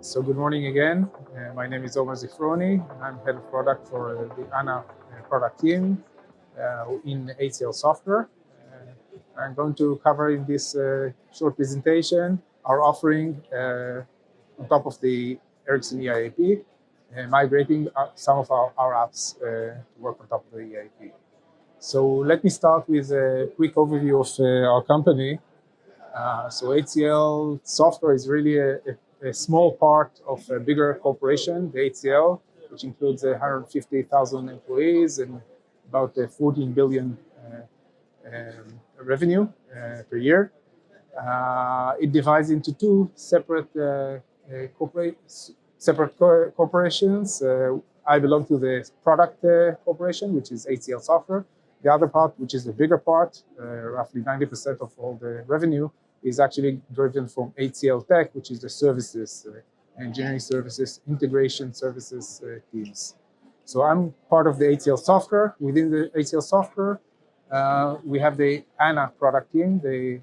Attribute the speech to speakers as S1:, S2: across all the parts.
S1: So good morning again. My name is Omar Zifroni. I'm head of product for the ANA product team in HCL Software. I'm going to cover in this short presentation our offering on top of the Ericsson EIAP, migrating some of our apps to work on top of the EIAP. So let me start with a quick overview of our company. So HCL Software is really a small part of a bigger corporation, the HCL, which includes 150,000 employees and about 14 billion revenue per year. It divides into two separate corporations. I belong to the product corporation, which is HCL Software. The other part, which is the bigger part, roughly 90% of all the revenue, is actually driven from HCL Tech, which is the services, engineering services, integration services teams. So I'm part of the HCL Software. Within the HCL Software, we have the ANA product team, the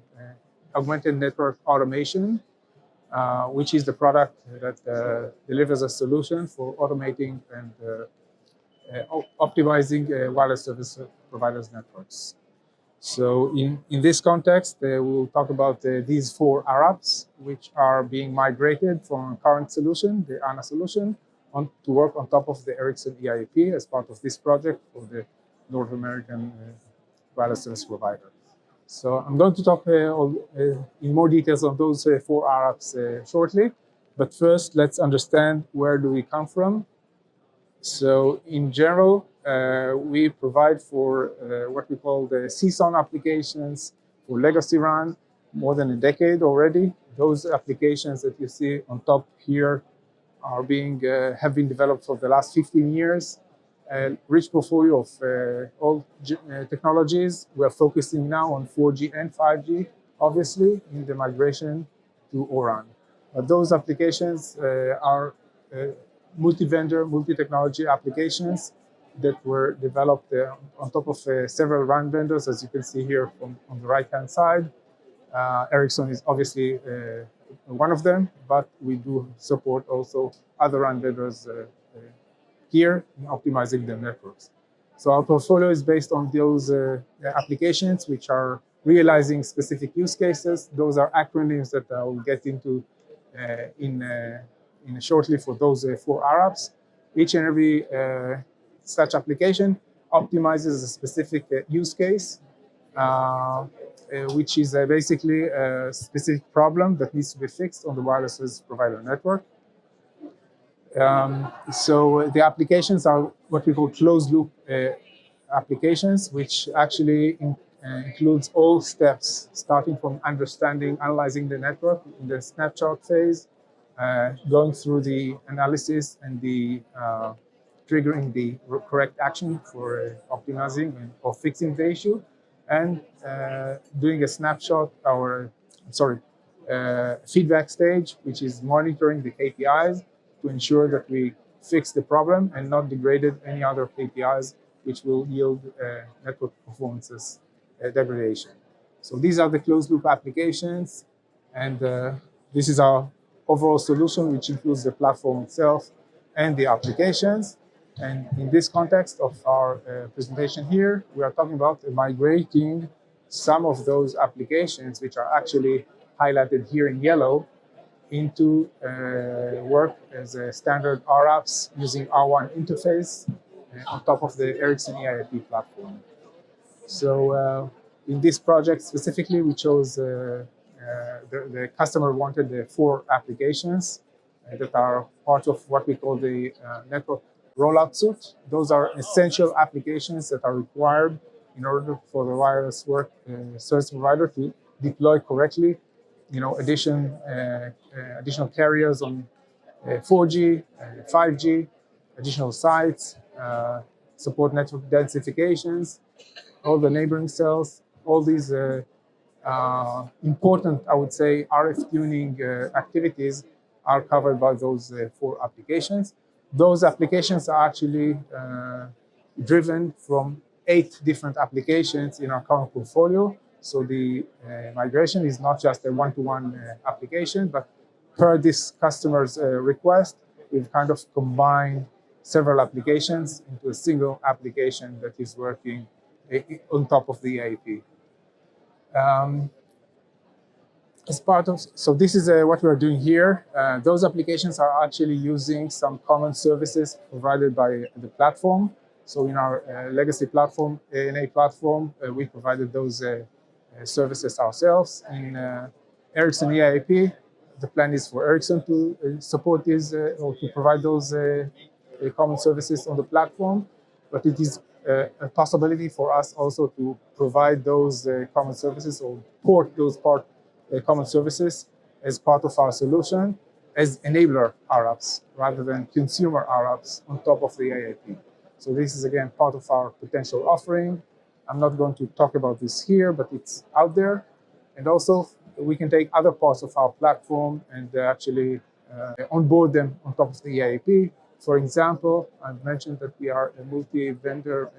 S1: augmented network automation, which is the product that delivers a solution for automating and optimizing wireless service providers' networks. So in this context, we'll talk about these four apps, which are being migrated from current solution, the ANA solution, to work on top of the Ericsson EIAP as part of this project for the North American wireless service provider. So I'm going to talk in more details on those four apps shortly. But first, let's understand where do we come from. So in general, we provide for what we call the CSON applications for legacy RAN more than a decade already. Those applications that you see on top here are have been developed for the last 15 years. A rich portfolio of all technologies. We're focusing now on 4G and 5G, obviously, in the migration to O-RAN. But those applications are multi-vendor, multi-technology applications that were developed on top of several RAN vendors, as you can see here on the right-hand side. Ericsson is obviously one of them, but we do support also other RAN vendors here in optimizing their networks. So our portfolio is based on those applications which are realizing specific use cases. Those are acronyms that I will get into in shortly for those four apps. Each and every such application optimizes a specific use case, which is basically a specific problem that needs to be fixed on the wireless service provider network. So the applications are what we call closed loop applications, which actually includes all steps, starting from understanding, analyzing the network in the snapshot phase, going through the analysis and the triggering the correct action for optimizing or fixing the issue, and doing a snapshot or feedback stage, which is monitoring the KPIs to ensure that we fix the problem and not degraded any other KPIs which will yield network performances degradation. So these are the closed loop applications, and this is our overall solution, which includes the platform itself and the applications. And in this context of our presentation here, we are talking about migrating some of those applications, which are actually highlighted here in yellow, into work as a standard rApps using R1 interface on top of the Ericsson EIAP platform. So in this project specifically, we chose the customer wanted the four applications that are part of what we call the network rollout suite. Those are essential applications that are required in order for the wireless service provider to deploy correctly, additional carriers on 4G, 5G, additional sites, support network densifications, all the neighboring cells, all these important, I would say, RF tuning activities are covered by those four applications. Those applications are actually driven from 8 different applications in our current portfolio. So the migration is not just a one-to-one application, but per this customer's request, we've kind of combined several applications into a single application that is working on top of the EIAP. As part of, so this is what we're doing here. Those applications are actually using some common services provided by the platform. So in our legacy platform, ANA platform, we provided those services ourselves. In Ericsson EIAP, the plan is for Ericsson to support these or to provide those common services on the platform, but it is a possibility for us also to provide those common services or port those common services as part of our solution as enabler RApps rather than consumer RApps on top of the EIAP. So this is again part of our potential offering. I'm not going to talk about this here, but it's out there. And also we can take other parts of our platform and actually onboard them on top of the EIAP. For example, I've mentioned that we are a multi-vendor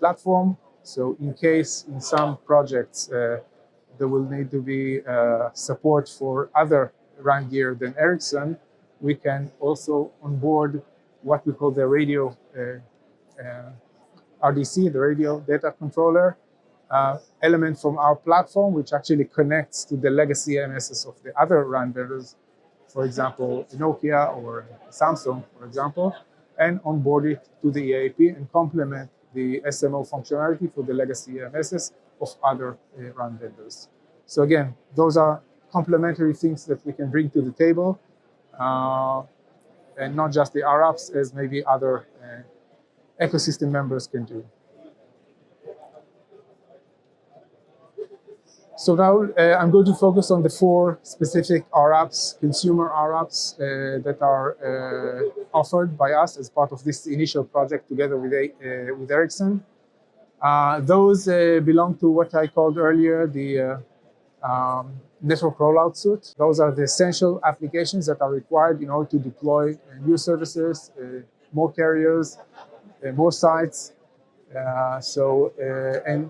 S1: platform. So in case in some projects there will need to be support for other RAN gear than Ericsson, we can also onboard what we call the radio RDC, the radio data controller, element from our platform, which actually connects to the legacy MSS of the other RAN vendors, for example, Nokia or Samsung, for example, and onboard it to the EIAP and complement the SMO functionality for the legacy MSS of other RAN vendors. So again, those are complementary things that we can bring to the table, and not just the RApps as maybe other ecosystem members can do. So now I'm going to focus on the 4 specific RApps, consumer RApps that are offered by us as part of this initial project together with Ericsson. Those belong to what I called earlier the network rollout suite. Those are the essential applications that are required in order to deploy new services, more carriers, more sites. And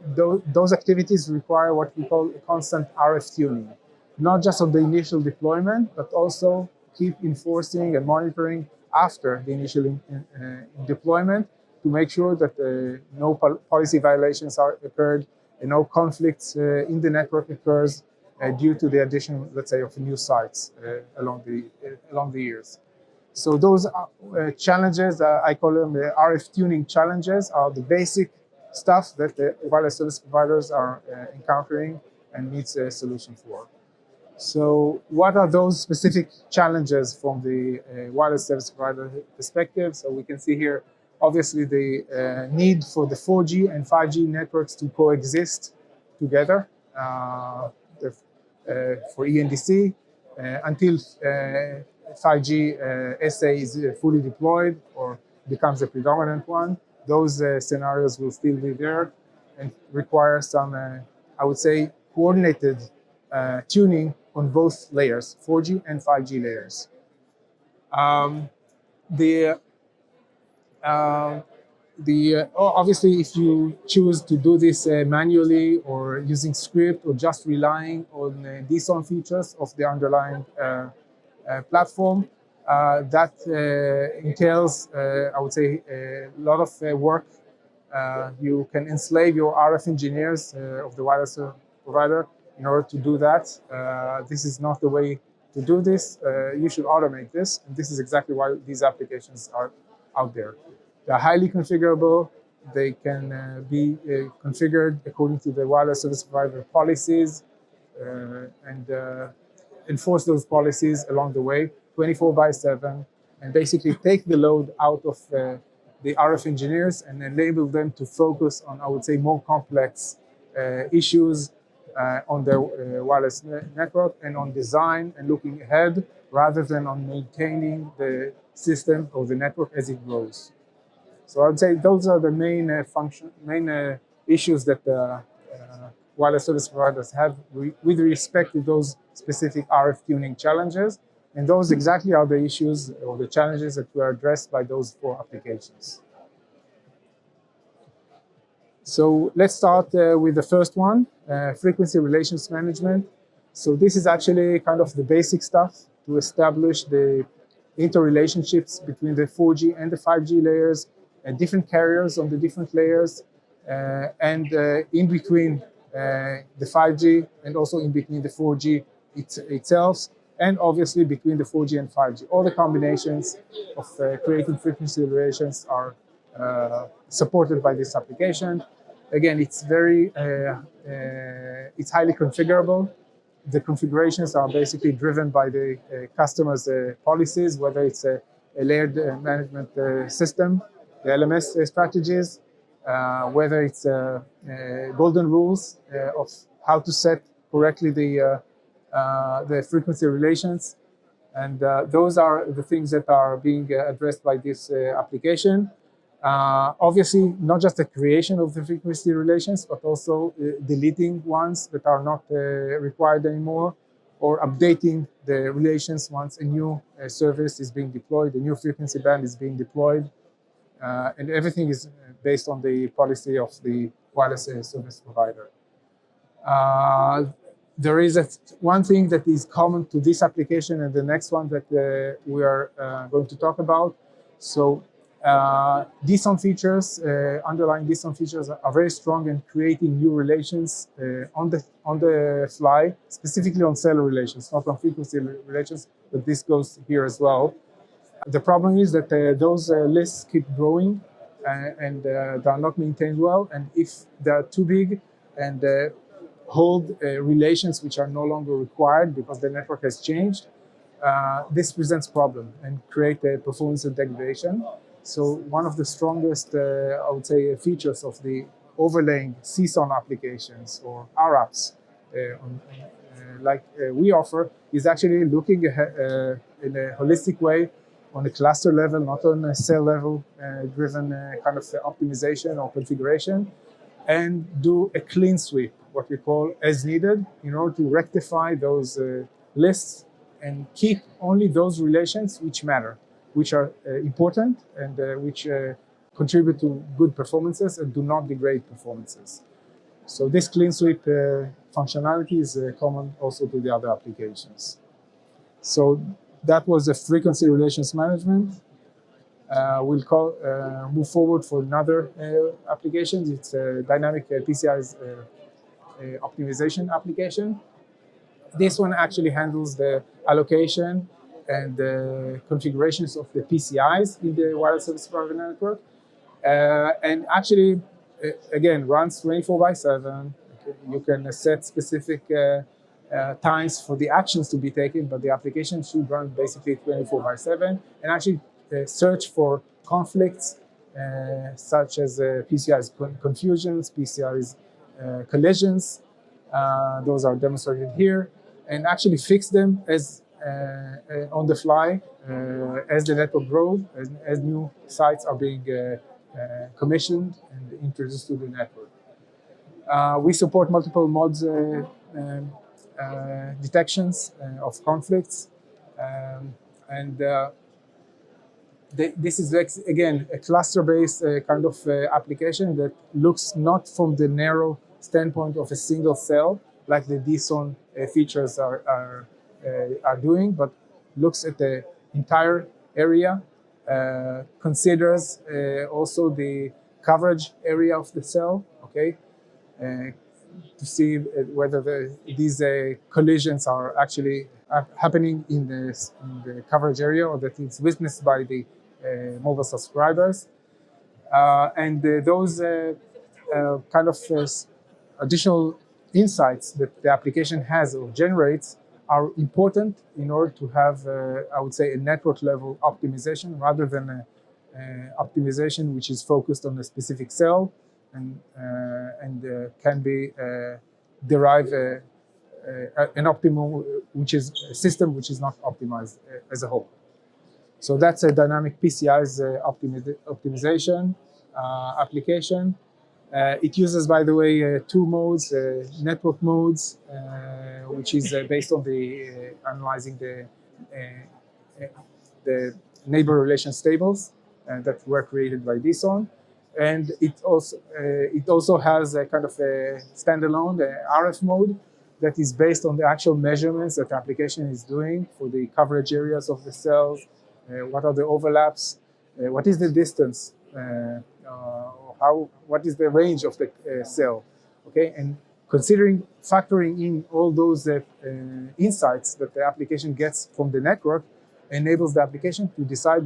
S1: those activities require what we call a constant RF tuning, not just on the initial deployment, but also keep enforcing and monitoring after the initial deployment to make sure that no policy violations are occurred and no conflicts in the network occurs due to the addition, let's say, of new sites along the years. So those challenges, I call them the RF tuning challenges, are the basic stuff that the wireless service providers are encountering and needs a solution for. So what are those specific challenges from the wireless service provider perspective? So we can see here, obviously, the need for the 4G and 5G networks to coexist together for ENDC until 5G SA is fully deployed or becomes a predominant one. Those scenarios will still be there and require some, I would say, coordinated tuning on both layers, 4G and 5G layers. Obviously, if you choose to do this manually or using script or just relying on DSON features of the underlying platform, that entails, I would say, a lot of work. You can enslave your RF engineers of the wireless provider in order to do that. This is not the way to do this. You should automate this, and this is exactly why these applications are out there. They're highly configurable. They can be configured according to the wireless service provider policies and enforce those policies along the way, 24/7, and basically take the load out of the RF engineers and enable them to focus on, I would say, more complex issues on their wireless network and on design and looking ahead rather than on maintaining the system or the network as it grows. So I would say those are the main issues that wireless service providers have with respect to those specific RF tuning challenges. And those exactly are the issues or the challenges that were addressed by those 4 applications. So let's start with the first one, frequency relations management. So this is actually kind of the basic stuff to establish the interrelationships between the 4G and the 5G layers, and different carriers on the different layers, and in between the 5G and also in between the 4G itself, and obviously between the 4G and 5G. All the combinations of creating frequency relations are supported by this application. Again, it's it's highly configurable. The configurations are basically driven by the customer's policies, whether it's a layered management system, the LMS strategies, whether it's golden rules of how to set correctly the frequency relations. And those are the things that are being addressed by this application. Obviously, not just the creation of the frequency relations, but also deleting ones that are not required anymore, or updating the relations once a new service is being deployed, a new frequency band is being deployed. And everything is based on the policy of the wireless service provider. There is one thing that is common to this application and the next one that we are going to talk about. So DSON features, underlying DSON features are very strong in creating new relations on the fly, specifically on cellular relations, not on frequency relations, but this goes here as well. The problem is that those lists keep growing and they are not maintained well. And if they are too big and hold relations which are no longer required because the network has changed, this presents problem and create a performance degradation. So one of the strongest, I would say, features of the overlaying CSON applications or rApps like we offer is actually looking in a holistic way on a cluster level, not on a cell level driven kind of optimization or configuration, and do a clean sweep, what we call as needed, in order to rectify those lists and keep only those relations which matter, which are important and which contribute to good performances and do not degrade performances. So this clean sweep functionality is common also to the other applications. So that was the frequency relations management. We'll move forward for another application. It's a dynamic PCI's optimization application. This one actually handles the allocation and the configurations of the PCIs in the wireless service provider network. And actually, again, runs 24/7. You can set specific times for the actions to be taken, but the application should run basically 24/7 and actually search for conflicts such as PCI's confusions, PCI's collisions. Those are demonstrated here, and actually fix them as on the fly as the network grows, as new sites are being commissioned and introduced to the network. We support multiple modes detections of conflicts, and this is again a cluster-based kind of application that looks not from the narrow standpoint of a single cell like the DSON features are doing, but looks at the entire area, considers also the coverage area of the cell, okay, to see whether these collisions are actually happening in the coverage area or that it's witnessed by the mobile subscribers. And those kind of additional insights that the application has or generates are important in order to have, I would say, a network level optimization rather than a optimization which is focused on a specific cell and can be derive an optimum, which is a system which is not optimized as a whole. So that's a dynamic PCI's optimization application. It uses, by the way, two modes, network modes, which is based on the analyzing the neighbor relations tables that were created by DSON. And it also has a kind of a standalone RF mode, that is based on the actual measurements that the application is doing for the coverage areas of the cells, what are the overlaps, what is the distance, what is the range of the cell, okay? And factoring in all those insights that the application gets from the network enables the application to decide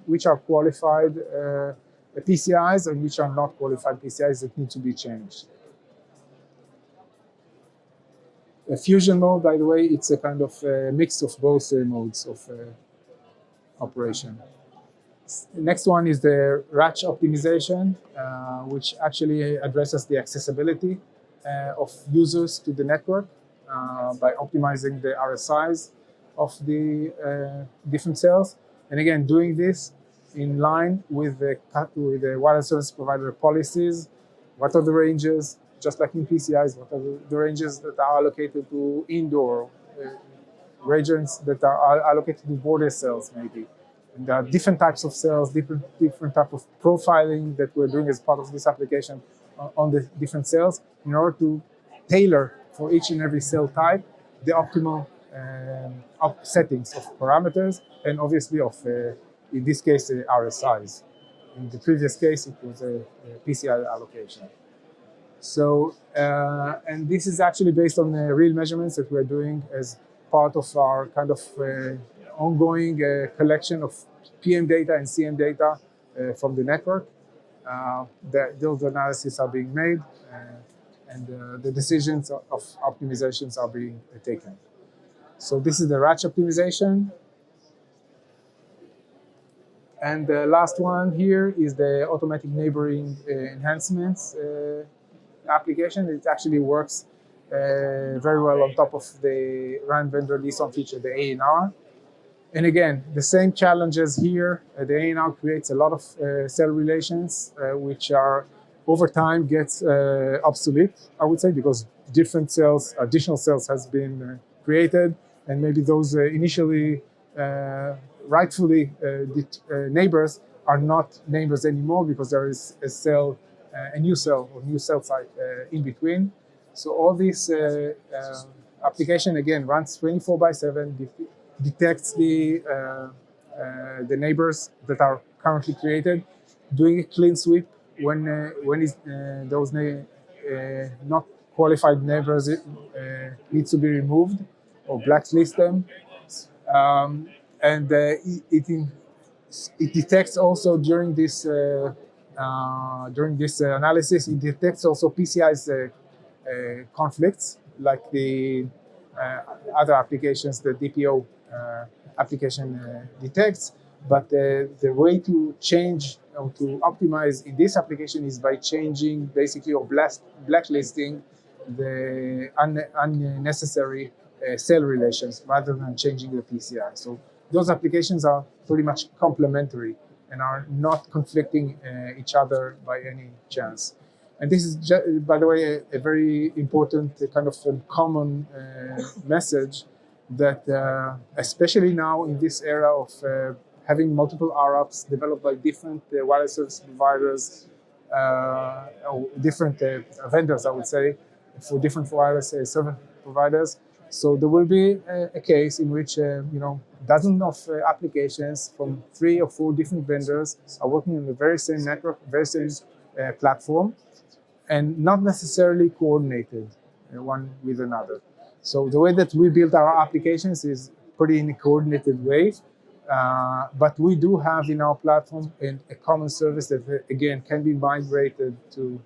S1: which are qualified PCIs and which are not qualified PCIs that need to be changed. A fusion mode, by the way, it's a kind of mix of both modes of operation. Next one is the RACH optimization, which actually addresses the accessibility of users to the network by optimizing the RSIs of the different cells. And again, doing this in line with the wireless service provider policies. What are the ranges, just like in PCIs, what are the ranges that are allocated to indoor, regions that are allocated to border cells maybe. And there are different types of cells, different type of profiling that we're doing as part of this application on the different cells in order to tailor for each and every cell type the optimal settings of parameters and obviously of, in this case, RSIs. In the previous case, it was a PCI allocation. So, and this is actually based on real measurements that we're doing as part of our kind of ongoing collection of PM data and CM data from the network. Those analyses are being made and the decisions of optimizations are being taken. So this is the RACH optimization. And the last one here is the automatic neighboring enhancements application. It actually works very well on top of the RAN vendor LISON feature, the ANR. And again, the same challenges here. The ANR creates a lot of cell relations, which are over time gets obsolete, I would say, because different cells, additional cells has been created, and maybe those initially rightfully neighbors are not neighbors anymore because there is a new cell or new cell site in between. So all this application again runs 24/7, detects the neighbors that are currently created, doing a clean sweep when those not qualified neighbors needs to be removed or blacklist them. And it detects also during this analysis, it detects also PCI's conflicts, like the other applications the DPO application detects. But the way to change or to optimize in this application is by changing basically or blacklisting the unnecessary cell relations rather than changing the PCI. So those applications are pretty much complementary and are not conflicting each other by any chance. And this is, by the way, a very important kind of common message that, especially now in this era of having multiple rApps developed by different wireless service providers, or different vendors, I would say, for different wireless service providers. So there will be a case in which dozens of applications from 3 or 4 different vendors are working on the very same network, very same platform, and not necessarily coordinated one with another. So the way that we build our applications is pretty in a coordinated way, but we do have in our platform a common service that again can be migrated to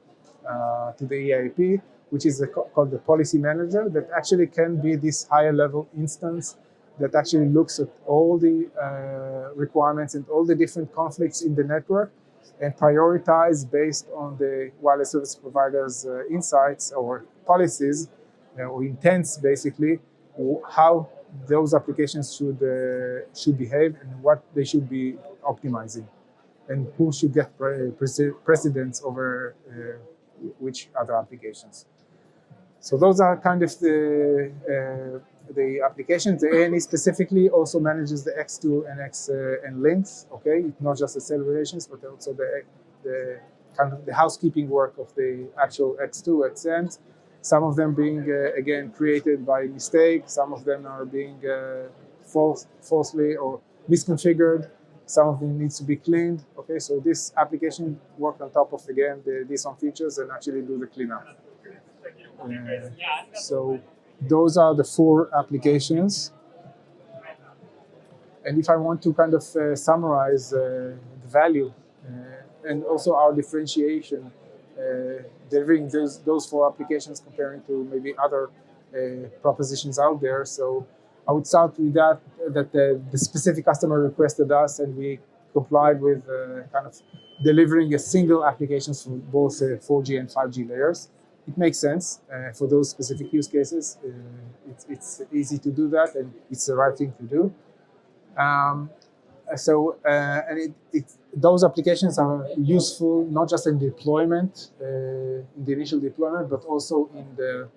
S1: the EIAP, which is called the policy manager, that actually can be this higher level instance that actually looks at all the requirements and all the different conflicts in the network and prioritize based on the wireless service provider's insights or policies or intents, basically, how those applications should behave and what they should be optimizing, and who should get precedence over which other applications. So those are kind of the applications. The ANE specifically also manages the X2 and and links. Okay, it's not just the cell relations, but also the kind of the housekeeping work of the actual X2, XNs. Some of them being, again, created by mistake. Some of them are being falsely or misconfigured. Some of them needs to be cleaned. Okay, so this application worked on top of, again, the DSOM features and actually do the cleanup. So those are the 4 applications. And if I want to kind of summarize the value and also our differentiation, delivering those 4 applications comparing to maybe other propositions out there. So I would start with that the specific customer requested us, and we complied with kind of delivering a single application for both 4G and 5G layers. It makes sense for those specific use cases. It's easy to do that, and it's the right thing to do. Those applications are useful not just in deployment, in the initial deployment, but also in the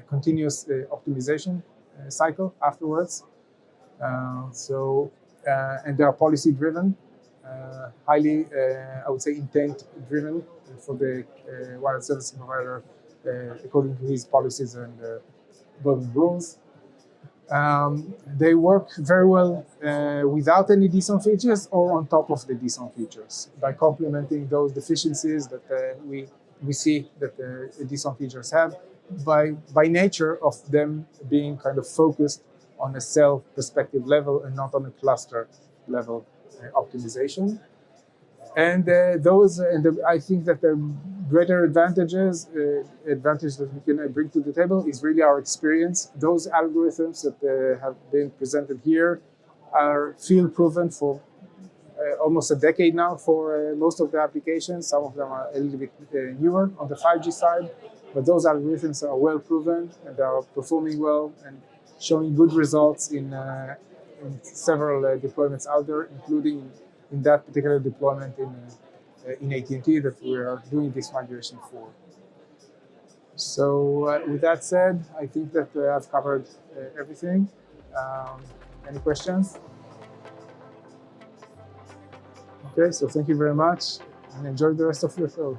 S1: continuous optimization cycle afterwards. And they are policy driven, highly, I would say, intent driven for the wireless service provider according to his policies and golden rules. They work very well without any DSOM features or on top of the DSOM features by complementing those deficiencies that we see that the DSOM features have by nature of them being kind of focused on a cell perspective level and not on a cluster level optimization. And I think that the greater advantage that we can bring to the table is really our experience. Those algorithms that have been presented here are field proven for almost a decade now for most of the applications. Some of them are a little bit newer on the 5G side, but those algorithms are well proven and they are performing well and showing good results in several deployments out there, including in that particular deployment in AT&T that we are doing this migration for. So with that said, I think that I've covered everything. Any questions? Okay, so thank you very much and enjoy the rest of your show.